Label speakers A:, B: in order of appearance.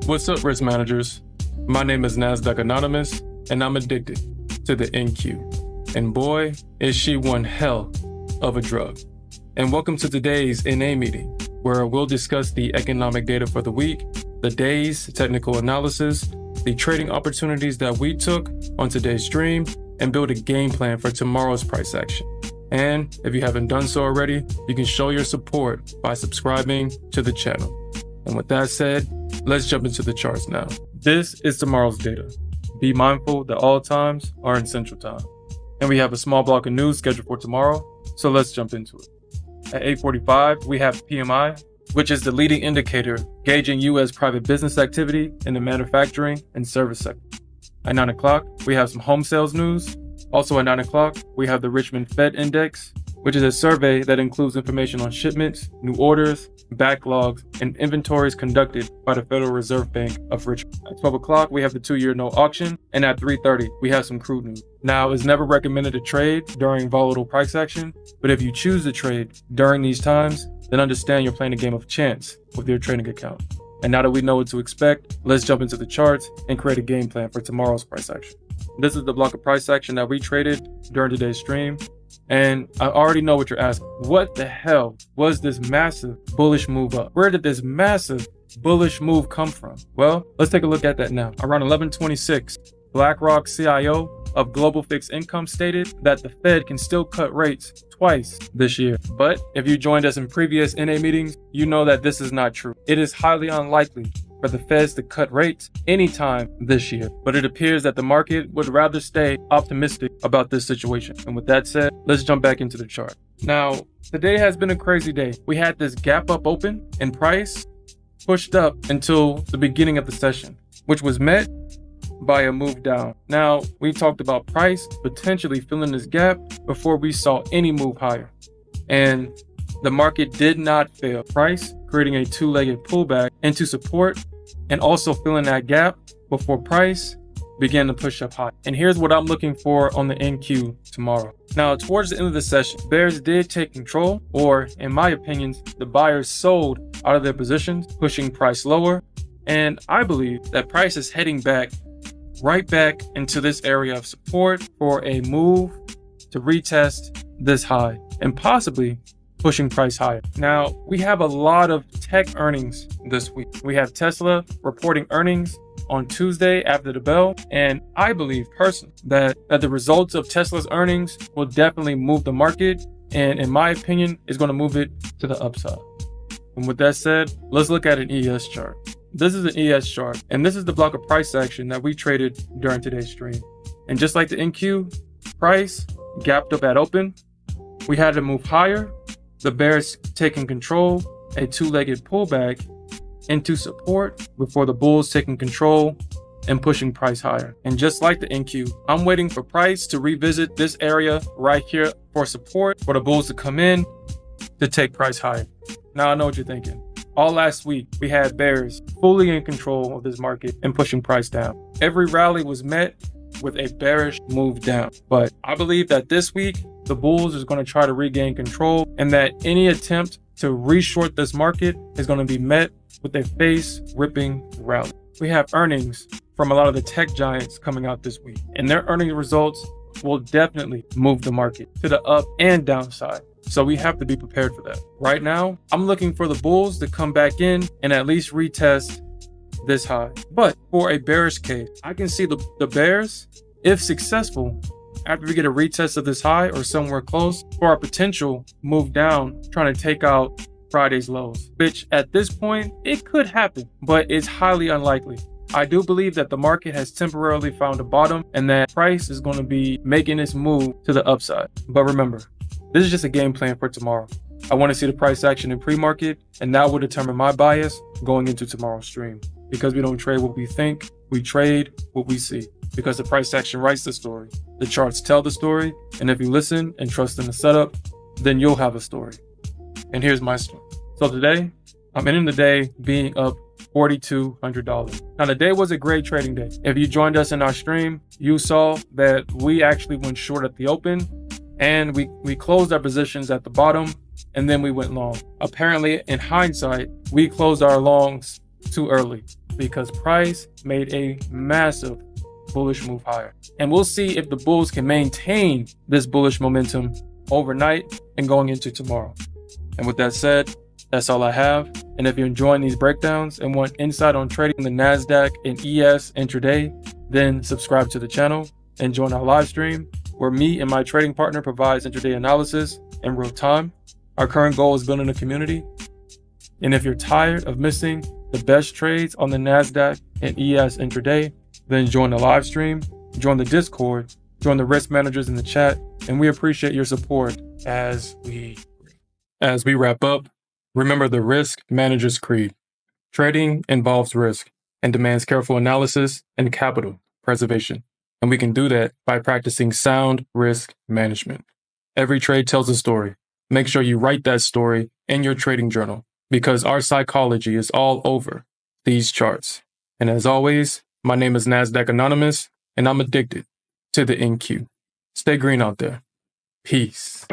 A: What's up, risk managers? My name is Nasdaq Anonymous, and I'm addicted to the NQ. And boy, is she one hell of a drug. And welcome to today's NA meeting, where we'll discuss the economic data for the week, the day's technical analysis, the trading opportunities that we took on today's stream, and build a game plan for tomorrow's price action. And if you haven't done so already, you can show your support by subscribing to the channel. And with that said, let's jump into the charts now. This is tomorrow's data. Be mindful that all times are in Central Time. And we have a small block of news scheduled for tomorrow, so let's jump into it. At 8:45, we have PMI, which is the leading indicator gauging U.S. private business activity in the manufacturing and service sector. At 9 o'clock, we have some home sales news. Also at 9 o'clock, we have the Richmond Fed Index, which is a survey that includes information on shipments, new orders, backlogs, and inventories conducted by the Federal Reserve Bank of Richmond. At 12 o'clock, we have the 2-year note auction, and at 3:30, we have some crude news. Now, it's never recommended to trade during volatile price action, but if you choose to trade during these times, then understand you're playing a game of chance with your trading account. And now that we know what to expect, let's jump into the charts and create a game plan for tomorrow's price action. This is the block of price action that we traded during today's stream. And I already know what you're asking. What the hell was this massive bullish move up? Where did this massive bullish move come from? Well, let's take a look at that now. Around 11:26, BlackRock CIO of Global Fixed Income stated that the Fed can still cut rates twice this year. But if you joined us in previous NA meetings, you know that this is not true. It is highly unlikely for the Feds to cut rates anytime this year. But it appears that the market would rather stay optimistic about this situation. And with that said, let's jump back into the chart. Now, today has been a crazy day. We had this gap up open and price pushed up until the beginning of the session, which was met by a move down. Now, we talked about price potentially filling this gap before we saw any move higher. And the market did not fail. Price creating a two-legged pullback into support and also filling that gap before price began to push up high. And here's what I'm looking for on the NQ tomorrow. Now, towards the end of the session, bears did take control, or in my opinion, the buyers sold out of their positions, pushing price lower. And I believe that price is heading back right back into this area of support for a move to retest this high and possibly pushing price higher. Now, we have a lot of tech earnings this week. We have Tesla reporting earnings on Tuesday after the bell, and I believe personally that the results of Tesla's earnings will definitely move the market, and in my opinion, is going to move it to the upside. And with that said, let's look at an ES chart. This is an ES chart, and this is the block of price action that we traded during today's stream. And just like the NQ, price gapped up at open. We had to move higher. The bears taking control, a two-legged pullback into support before the bulls taking control and pushing price higher. And just like the NQ, I'm waiting for price to revisit this area right here for support, for the bulls to come in to take price higher. Now I know what you're thinking. All last week, we had bears fully in control of this market and pushing price down. Every rally was met with a bearish move down. But I believe that this week, the bulls is going to try to regain control, and that any attempt to reshort this market is going to be met with a face-ripping rally. We have earnings from a lot of the tech giants coming out this week, and their earnings results will definitely move the market to the up and downside. So we have to be prepared for that. Right now, I'm looking for the bulls to come back in and at least retest this high. But for a bearish case, I can see the bears, if successful, after we get a retest of this high or somewhere close, for a potential move down, trying to take out Friday's lows, which at this point, it could happen, but it's highly unlikely. I do believe that the market has temporarily found a bottom and that price is going to be making this move to the upside. But remember, this is just a game plan for tomorrow. I want to see the price action in pre-market, and that will determine my bias going into tomorrow's stream. Because we don't trade what we think, we trade what we see. Because the price action writes the story. The charts tell the story, and if you listen and trust in the setup, then you'll have a story. And here's my story. So today, I'm ending the day being up $4,200. Now, the day was a great trading day. If you joined us in our stream, you saw that we actually went short at the open, and we closed our positions at the bottom, and then we went long. Apparently, in hindsight, we closed our longs too early. because price made a massive bullish move higher. And we'll see if the bulls can maintain this bullish momentum overnight and going into tomorrow. And with that said, that's all I have. And if you're enjoying these breakdowns and want insight on trading the Nasdaq and ES intraday, then subscribe to the channel and join our live stream where me and my trading partner provides intraday analysis in real time. Our current goal is building a community. And if you're tired of missing the best trades on the Nasdaq and ES intraday, then join the live stream, join the Discord, join the risk managers in the chat, and we appreciate your support as we wrap up. Remember the risk manager's creed. Trading involves risk and demands careful analysis and capital preservation. And we can do that by practicing sound risk management. Every trade tells a story. Make sure you write that story in your trading journal because our psychology is all over these charts. And as always, my name is Nasdaq Anonymous, and I'm addicted to the NQ. Stay green out there. Peace.